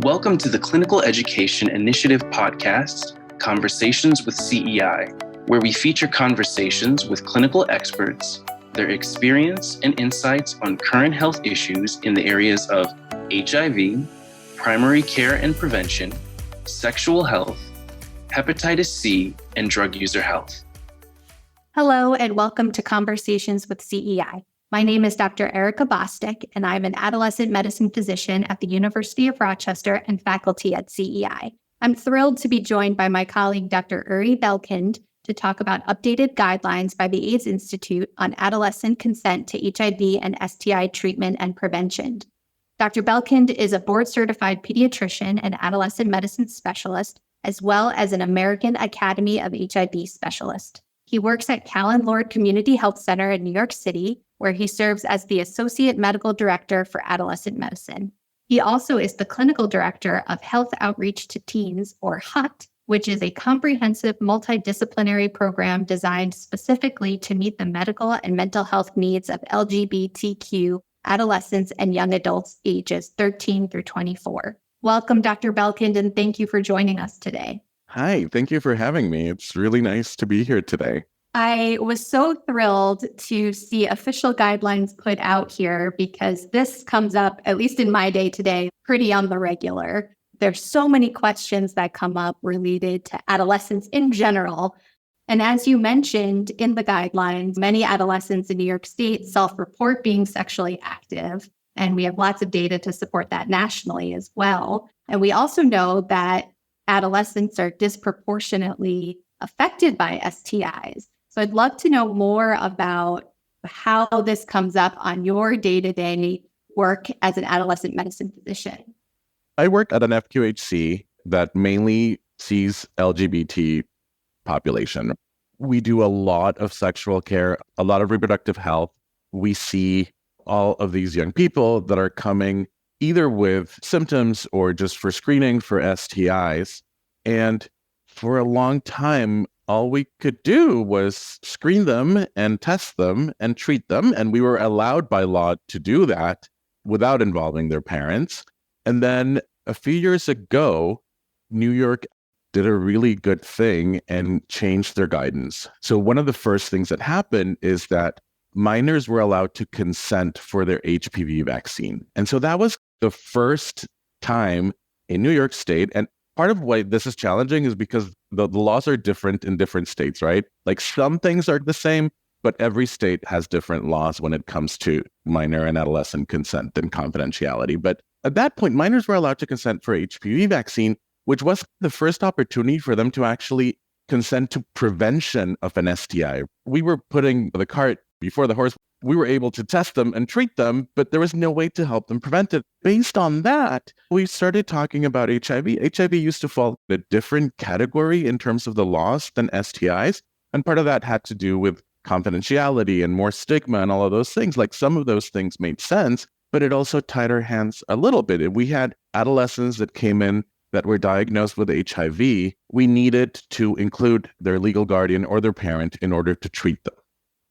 Welcome to the Clinical Education Initiative podcast, Conversations with CEI, where we feature conversations with clinical experts, their experience and insights on current health issues in the areas of HIV, primary care and prevention, sexual health, hepatitis C, and drug user health. Hello, and welcome to Conversations with CEI. My name is Dr. Erica Bostick, and I'm an adolescent medicine physician at the University of Rochester and faculty at CEI. I'm thrilled to be joined by my colleague, Dr. Uri Belkind, to talk about updated guidelines by the AIDS Institute on adolescent consent to HIV and STI treatment and prevention. Dr. Belkind is a board-certified pediatrician and adolescent medicine specialist, as well as an American Academy of HIV specialist. He works at Callen-Lorde Community Health Center in New York City, where he serves as the Associate Medical Director for Adolescent Medicine. He also is the Clinical Director of Health Outreach to Teens, or HOTT, which is a comprehensive multidisciplinary program designed specifically to meet the medical and mental health needs of LGBTQ adolescents and young adults ages 13 through 24. Welcome, Dr. Belkind, and thank you for joining us today. Hi, thank you for having me. It's really nice to be here today. I was so thrilled to see official guidelines put out here because this comes up, at least in my day-to-day, pretty on the regular. There's so many questions that come up related to adolescents in general. And as you mentioned in the guidelines, many adolescents in New York State self-report being sexually active. And we have lots of data to support that nationally as well. And we also know that adolescents are disproportionately affected by STIs. So I'd love to know more about how this comes up on your day-to-day work as an adolescent medicine physician. I work at an FQHC that mainly sees LGBT population. We do a lot of sexual care, a lot of reproductive health. We see all of these young people that are coming either with symptoms or just for screening for STIs. And for a long time, all we could do was screen them and test them and treat them. And we were allowed by law to do that without involving their parents. And then a few years ago, New York did a really good thing and changed their guidance. So one of the first things that happened is that minors were allowed to consent for their HPV vaccine. And so that was the first time in New York State. And part of why this is challenging is because the laws are different in different states, right? Like some things are the same, but every state has different laws when it comes to minor and adolescent consent and confidentiality. But at that point, minors were allowed to consent for HPV vaccine, which was the first opportunity for them to actually consent to prevention of an STI. We were putting the cart before the horse. We were able to test them and treat them, but there was no way to help them prevent it. Based on that, we started talking about HIV. HIV used to fall in a different category in terms of the laws than STIs. And part of that had to do with confidentiality and more stigma and all of those things. Like some of those things made sense, but it also tied our hands a little bit. We had adolescents that came in that were diagnosed with HIV. We needed to include their legal guardian or their parent in order to treat them.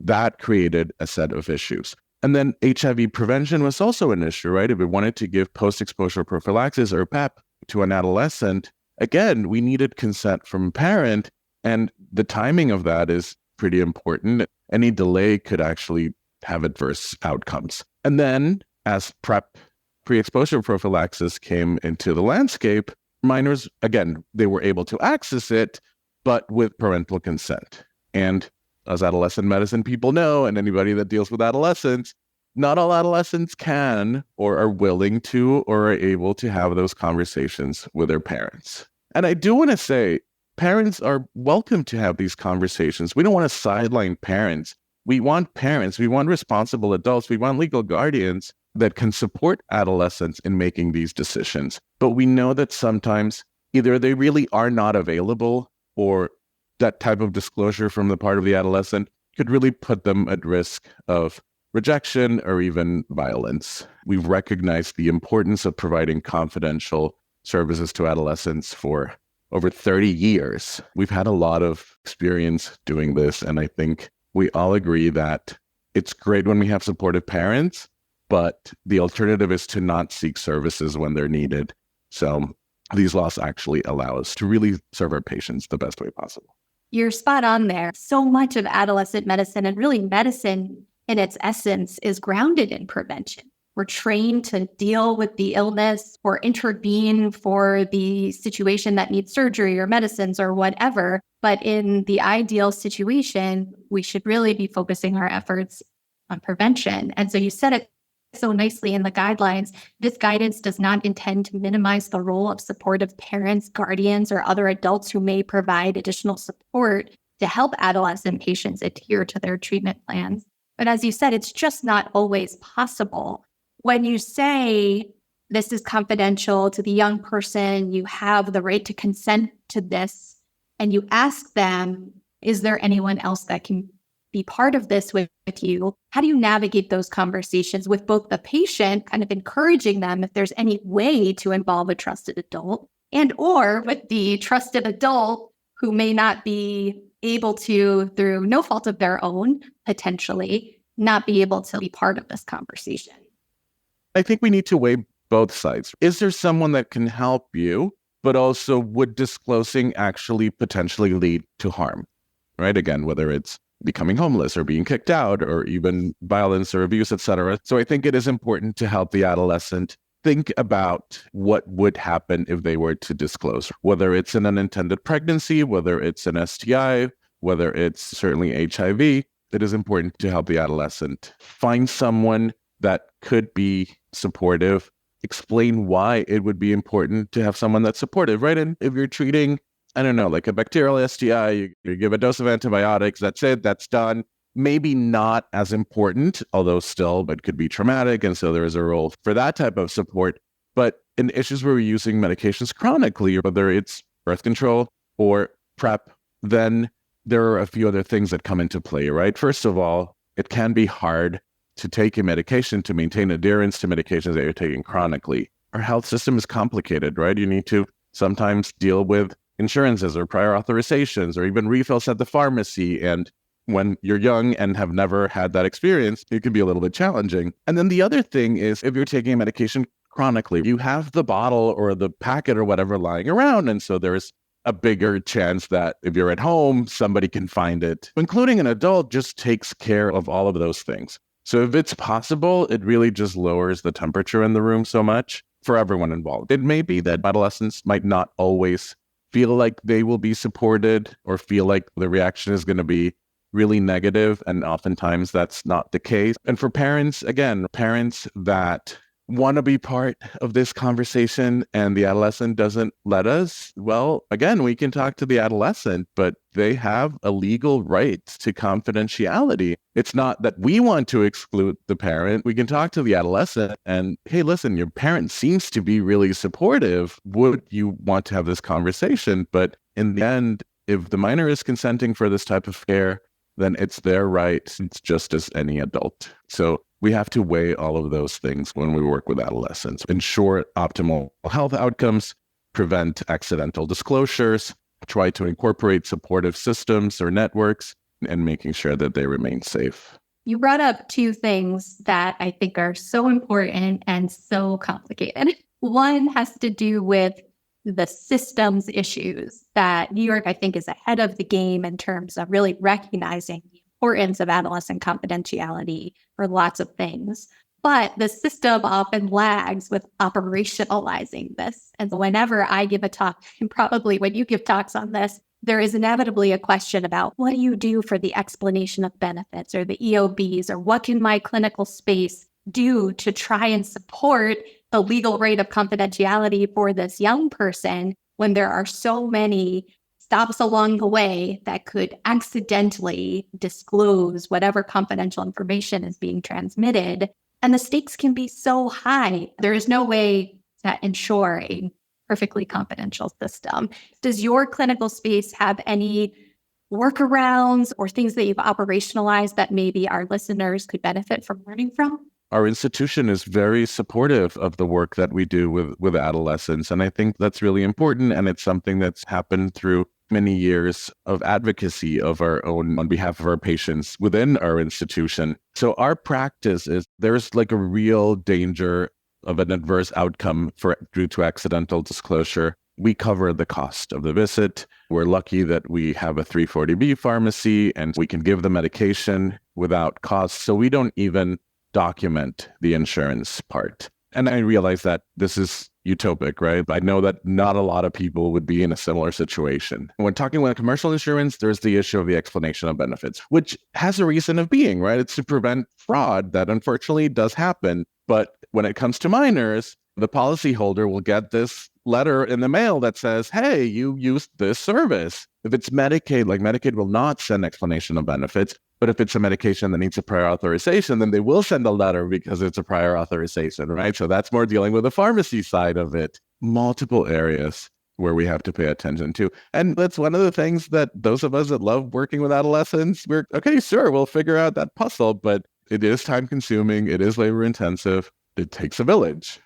That created a set of issues. And then HIV prevention was also an issue, right? If we wanted to give post-exposure prophylaxis or PEP to an adolescent, again, we needed consent from a parent. And the timing of that is pretty important. Any delay could actually have adverse outcomes. And then as PrEP, pre-exposure prophylaxis, came into the landscape, minors, again, they were able to access it, but with parental consent. And as adolescent medicine people know, and anybody that deals with adolescents, not all adolescents can or are willing to or are able to have those conversations with their parents. And I do want to say, parents are welcome to have these conversations. We don't want to sideline parents. We want parents. We want responsible adults. We want legal guardians that can support adolescents in making these decisions. But we know that sometimes either they really are not available or that type of disclosure from the part of the adolescent could really put them at risk of rejection or even violence. We've recognized the importance of providing confidential services to adolescents for over 30 years. We've had a lot of experience doing this, and I think we all agree that it's great when we have supportive parents, but the alternative is to not seek services when they're needed. So these laws actually allow us to really serve our patients the best way possible. You're spot on there. So much of adolescent medicine, and really medicine in its essence, is grounded in prevention. We're trained to deal with the illness or intervene for the situation that needs surgery or medicines or whatever. But in the ideal situation, we should really be focusing our efforts on prevention. And so you said it so nicely in the guidelines. This guidance does not intend to minimize the role of supportive parents, guardians, or other adults who may provide additional support to help adolescent patients adhere to their treatment plans. But as you said, it's just not always possible. When you say this is confidential to the young person, you have the right to consent to this, and you ask them, is there anyone else that can be part of this with you? How do you navigate those conversations with both the patient, kind of encouraging them if there's any way to involve a trusted adult, and or with the trusted adult who may not be able to, through no fault of their own, potentially, not be able to be part of this conversation? I think we need to weigh both sides. Is there someone that can help you, but also would disclosing actually potentially lead to harm, right? Again, whether it's becoming homeless or being kicked out or even violence or abuse, etc. So I think it is important to help the adolescent think about what would happen if they were to disclose, whether it's an unintended pregnancy, whether it's an STI, whether it's certainly HIV. It is important to help the adolescent find someone that could be supportive, explain why it would be important to have someone that's supportive, right? And if you're treating, I don't know, like a bacterial STI, you give a dose of antibiotics, that's it, that's done. Maybe not as important, although still, but could be traumatic. And so there is a role for that type of support. But in issues where we're using medications chronically, whether it's birth control or PrEP, then there are a few other things that come into play, right? First of all, it can be hard to take a medication, to maintain adherence to medications that you're taking chronically. Our health system is complicated, right? You need to sometimes deal with insurances or prior authorizations or even refills at the pharmacy. And when you're young and have never had that experience, it can be a little bit challenging. And then the other thing is, if you're taking a medication chronically, you have the bottle or the packet or whatever lying around. And so there's a bigger chance that if you're at home, somebody can find it. Including an adult just takes care of all of those things. So if it's possible, it really just lowers the temperature in the room so much for everyone involved. It may be that adolescents might not always feel like they will be supported or feel like the reaction is going to be really negative, and oftentimes that's not the case. And for parents, again, parents that want to be part of this conversation and the adolescent doesn't let us, well, again, we can talk to the adolescent, but they have a legal right to confidentiality. It's not that we want to exclude the parent. We can talk to the adolescent and, hey, listen, your parent seems to be really supportive. Would you want to have this conversation? But in the end, if the minor is consenting for this type of care, then it's their right. It's just as any adult. So we have to weigh all of those things when we work with adolescents. Ensure optimal health outcomes, prevent accidental disclosures, try to incorporate supportive systems or networks, and making sure that they remain safe. You brought up two things that I think are so important and so complicated. One has to do with the systems issues that New York, I think, is ahead of the game in terms of really recognizing the importance of adolescent confidentiality for lots of things. But the system often lags with operationalizing this. And whenever I give a talk, and probably when you give talks on this, there is inevitably a question about what do you do for the explanation of benefits or the EOBs, or what can my clinical space do to try and support the legal right of confidentiality for this young person when there are so many stops along the way that could accidentally disclose whatever confidential information is being transmitted. And the stakes can be so high. There is no way to ensure a perfectly confidential system. Does your clinical space have any workarounds or things that you've operationalized that maybe our listeners could benefit from learning from? Our institution is very supportive of the work that we do with adolescents. And I think that's really important. And it's something that's happened through many years of advocacy of our own on behalf of our patients within our institution. So our practice is there's like a real danger of an adverse outcome due to accidental disclosure, we cover the cost of the visit. We're lucky that we have a 340B pharmacy and we can give the medication without cost. So we don't even document the insurance part. And I realize that this is utopic, right? I know that not a lot of people would be in a similar situation. When talking about commercial insurance, there's the issue of the explanation of benefits, which has a reason of being, right? It's to prevent fraud that unfortunately does happen. But when it comes to minors, the policyholder will get this letter in the mail that says, hey, you used this service. If it's Medicaid, like Medicaid will not send explanation of benefits. But if it's a medication that needs a prior authorization, then they will send a letter because it's a prior authorization, right? So that's more dealing with the pharmacy side of it. Multiple areas where we have to pay attention to. And that's one of the things that those of us that love working with adolescents, we're, okay, sure, we'll figure out that puzzle, but it is time consuming, it is labor intensive, it takes a village.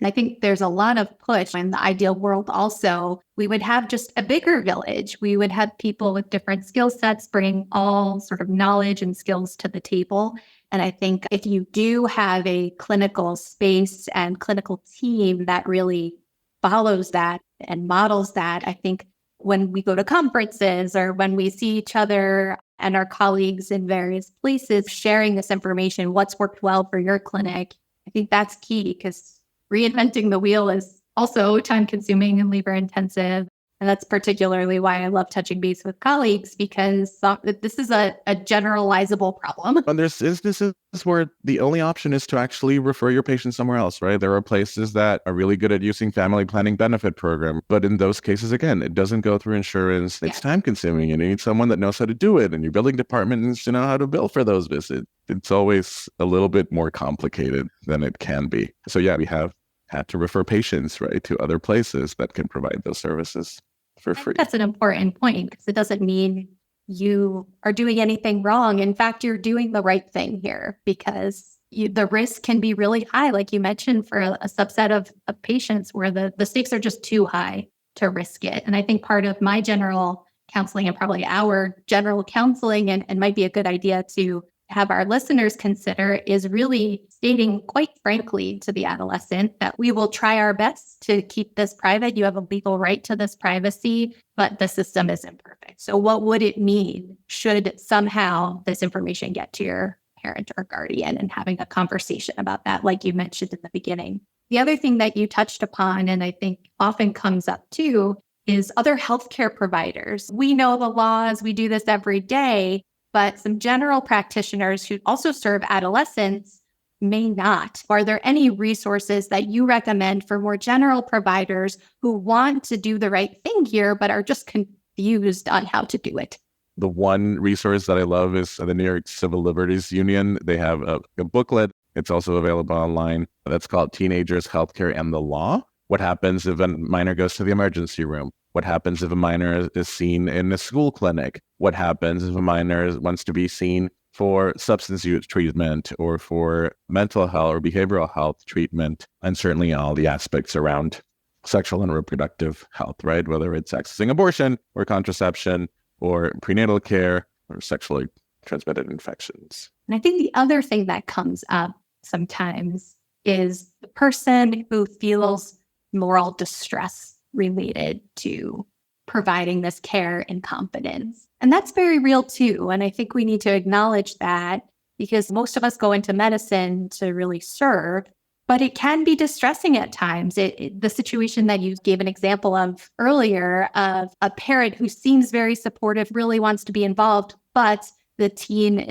I think there's a lot of push in the ideal world also. We would have just a bigger village. We would have people with different skill sets bring all sort of knowledge and skills to the table. And I think if you do have a clinical space and clinical team that really follows that and models that, I think when we go to conferences or when we see each other and our colleagues in various places sharing this information, what's worked well for your clinic, I think that's key because reinventing the wheel is also time consuming and labor intensive. And that's particularly why I love touching base with colleagues because this is a generalizable problem. And there's instances where the only option is to actually refer your patient somewhere else, right? There are places that are really good at using family planning benefit program. But in those cases, again, it doesn't go through insurance. It's time consuming. You need someone that knows how to do it. And your billing department needs to know how to bill for those visits. It's always a little bit more complicated than it can be. So yeah, we have had to refer patients, right, to other places that can provide those services for free. That's an important point because it doesn't mean you are doing anything wrong. In fact, you're doing the right thing here because the risk can be really high, like you mentioned, for a subset of patients where the stakes are just too high to risk it. And I think part of my general counseling and probably our general counseling and might be a good idea to have our listeners consider is really stating quite frankly to the adolescent that we will try our best to keep this private. You have a legal right to this privacy, but the system is imperfect. So what would it mean should somehow this information get to your parent or guardian and having a conversation about that, like you mentioned in the beginning. The other thing that you touched upon, and I think often comes up too, is other healthcare providers. We know the laws, we do this every day, but some general practitioners who also serve adolescents may not. Are there any resources that you recommend for more general providers who want to do the right thing here, but are just confused on how to do it? The one resource that I love is the New York Civil Liberties Union. They have a booklet. It's also available online. That's called Teenagers, Healthcare, and the Law. What happens if a minor goes to the emergency room? What happens if a minor is seen in a school clinic? What happens if a minor wants to be seen for substance use treatment or for mental health or behavioral health treatment? And certainly all the aspects around sexual and reproductive health, right? Whether it's accessing abortion or contraception or prenatal care or sexually transmitted infections. And I think the other thing that comes up sometimes is the person who feels moral distress related to providing this care and competence. And that's very real too. And I think we need to acknowledge that because most of us go into medicine to really serve, but it can be distressing at times. The situation that you gave an example of earlier of a parent who seems very supportive, really wants to be involved, but the teen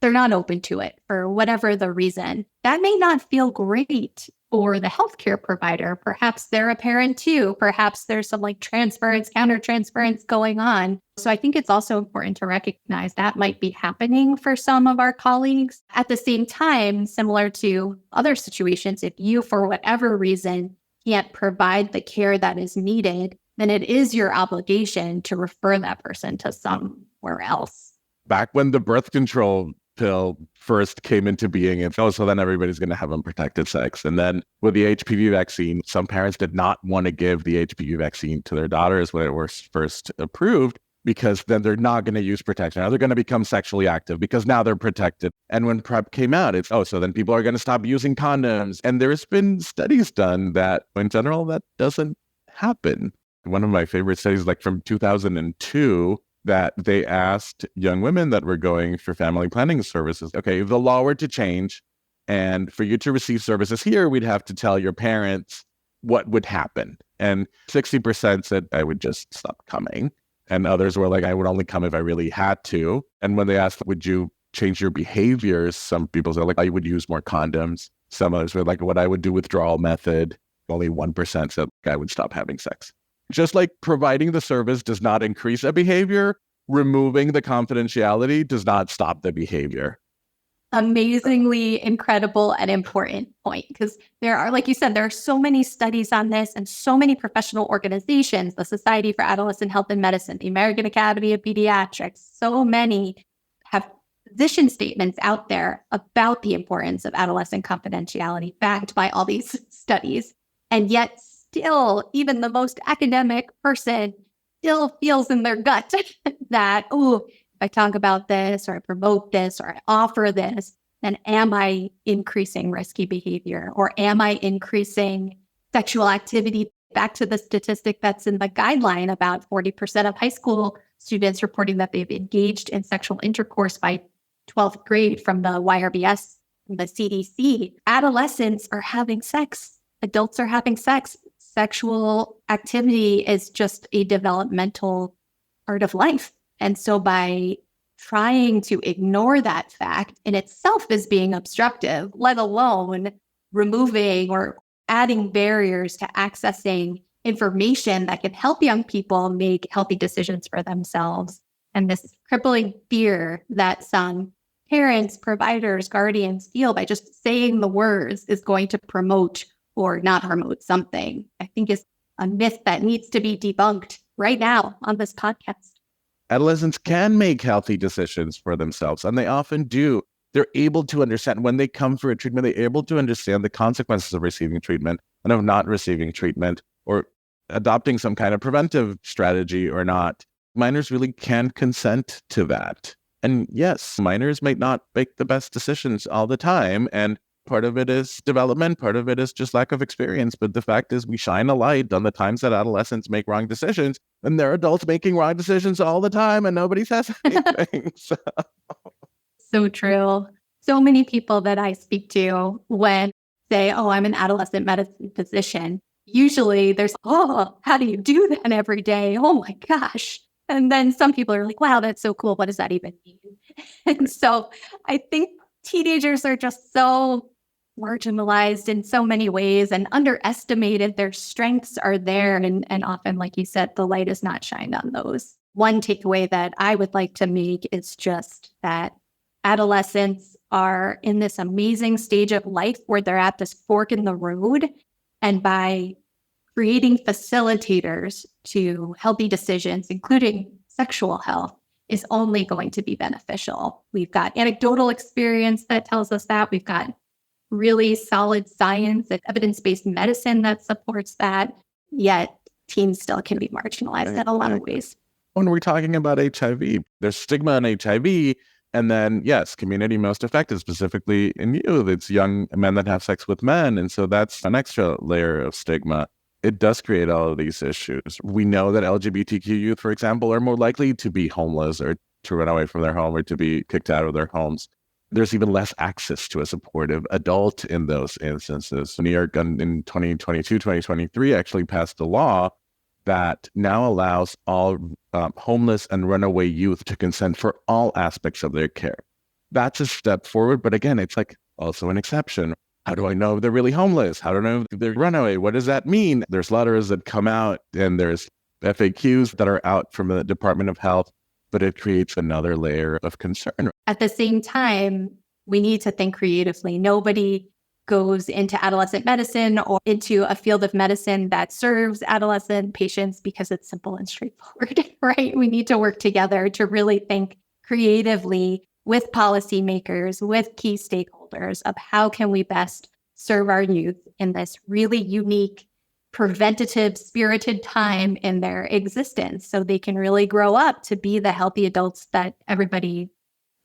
they're not open to it for whatever the reason. That may not feel great for the healthcare provider. Perhaps they're a parent too. Perhaps there's some transference, countertransference going on. So I think it's also important to recognize that might be happening for some of our colleagues. At the same time, similar to other situations, if you, for whatever reason, can't provide the care that is needed, then it is your obligation to refer that person to somewhere else. Back when the birth control pill first came into being, and so then everybody's going to have unprotected sex. And then with the HPV vaccine, some parents did not want to give the HPV vaccine to their daughters when it was first approved. because then they're not going to use protection. Now they're going to become sexually active because now they're protected. And when PrEP came out, it's, so then people are going to stop using condoms. And there's been studies done that in general, that doesn't happen. One of my favorite studies, like from 2002, that they asked young women that were going for family planning services, okay, if the law were to change and for you to receive services here, we'd have to tell your parents what would happen. And 60% said, I would just stop coming. And others were like, I would only come if I really had to. And when they asked, would you change your behaviors? Some people said, like, I would use more condoms. Some others were like, what I would do withdrawal method. Only 1% said I would stop having sex. Just like providing the service does not increase a behavior, removing the confidentiality does not stop the behavior. Amazingly incredible and important point, because there are, like you said, there are so many studies on this and so many professional organizations, the Society for Adolescent Health and Medicine, the American Academy of Pediatrics, so many have position statements out there about the importance of adolescent confidentiality backed by all these studies. And yet still, even the most academic person still feels in their gut that, if I talk about this or I promote this or I offer this, then am I increasing risky behavior or am I increasing sexual activity? Back to the statistic that's in the guideline about 40% of high school students reporting that they've engaged in sexual intercourse by 12th grade from the YRBS, the CDC. Adolescents are having sex. Adults are having sex. Sexual activity is just a developmental part of life. And so by trying to ignore that fact in itself is being obstructive, let alone removing or adding barriers to accessing information that can help young people make healthy decisions for themselves. And this crippling fear that some parents, providers, guardians feel by just saying the words is going to promote or not promote something, I think is a myth that needs to be debunked right now on this podcast. Adolescents can make healthy decisions for themselves, and they often do. They're able to understand when they come for a treatment, they're able to understand the consequences of receiving treatment and of not receiving treatment or adopting some kind of preventive strategy or not. Minors really can consent to that. And yes, minors might not make the best decisions all the time. And part of it is development, part of it is just lack of experience. But the fact is we shine a light on the times that adolescents make wrong decisions, and they're adults making wrong decisions all the time and nobody says anything. So true. So many people that I speak to when say, I'm an adolescent medicine physician, usually there's, how do you do that every day? Oh my gosh. And then some people are like, wow, that's so cool. What does that even mean? And so I think teenagers are just so marginalized in so many ways and underestimated. Their strengths are there. And often, like you said, the light is not shined on those. One takeaway that I would like to make is just that adolescents are in this amazing stage of life where they're at this fork in the road. And by creating facilitators to healthy decisions, including sexual health, is only going to be beneficial. We've got anecdotal experience that tells us that. We've got really solid science and evidence-based medicine that supports that. Yet teens still can be marginalized in a lot of ways. When we're talking about HIV, there's stigma in HIV. And then, yes, community most affected, specifically in youth. It's young men that have sex with men. And so that's an extra layer of stigma. It does create all of these issues. We know that LGBTQ youth, for example, are more likely to be homeless or to run away from their home or to be kicked out of their homes. There's even less access to a supportive adult in those instances. New York in 2022, 2023 actually passed a law that now allows all homeless and runaway youth to consent for all aspects of their care. That's a step forward, but again, it's like also an exception. How do I know if they're really homeless? How do I know if they're runaway? What does that mean? There's letters that come out and there's FAQs that are out from the Department of Health, but it creates another layer of concern. At the same time, we need to think creatively. Nobody goes into adolescent medicine or into a field of medicine that serves adolescent patients because it's simple and straightforward, right? We need to work together to really think creatively with policymakers, with key stakeholders of how can we best serve our youth in this really unique preventative, spirited time in their existence so they can really grow up to be the healthy adults that everybody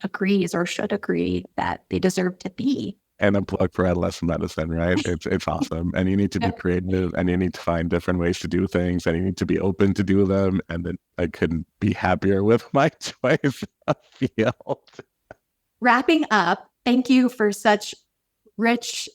agrees or should agree that they deserve to be. And a plug for adolescent medicine, right? It's awesome. And you need to be creative, and you need to find different ways to do things, and you need to be open to do them. And then I couldn't be happier with my choice of field. Wrapping up, thank you for such rich,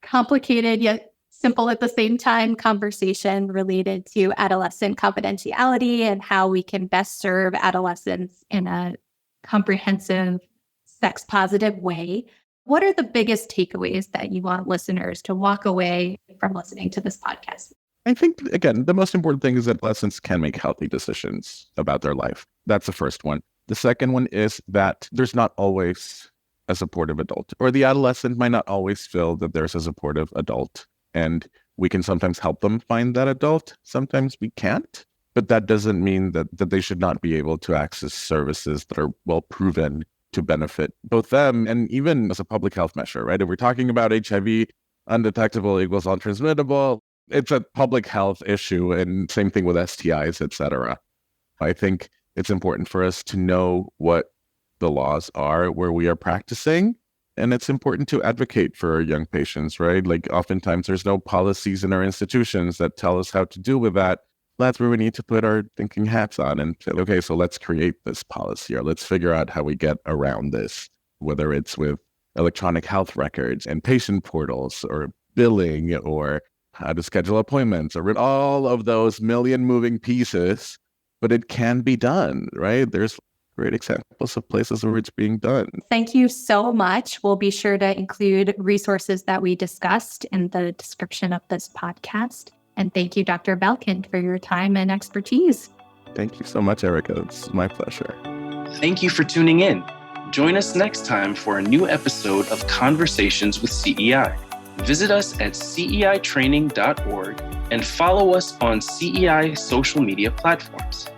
complicated, yet simple at the same time conversation related to adolescent confidentiality and how we can best serve adolescents in a comprehensive, sex-positive way. What are the biggest takeaways that you want listeners to walk away from listening to this podcast? I think, again, the most important thing is that adolescents can make healthy decisions about their life. That's the first one. The second one is that there's not always a supportive adult, or the adolescent might not always feel that there's a supportive adult. And we can sometimes help them find that adult. Sometimes we can't. But that doesn't mean that they should not be able to access services that are well proven to benefit both them and even as a public health measure, right? If we're talking about HIV, undetectable equals untransmittable, it's a public health issue, and same thing with STIs, et cetera. I think it's important for us to know what the laws are where we are practicing, and it's important to advocate for our young patients, right? Like oftentimes there's no policies in our institutions that tell us how to deal with that. That's where we need to put our thinking hats on and say, okay, so let's create this policy, or let's figure out how we get around this, whether it's with electronic health records and patient portals, or billing, or how to schedule appointments, or all of those million moving pieces. But it can be done, right? There's great examples of places where it's being done. Thank you so much. We'll be sure to include resources that we discussed in the description of this podcast. And thank you, Dr. Belkind, for your time and expertise. Thank you so much, Erica. It's my pleasure. Thank you for tuning in. Join us next time for a new episode of Conversations with CEI. Visit us at ceitraining.org and follow us on CEI social media platforms.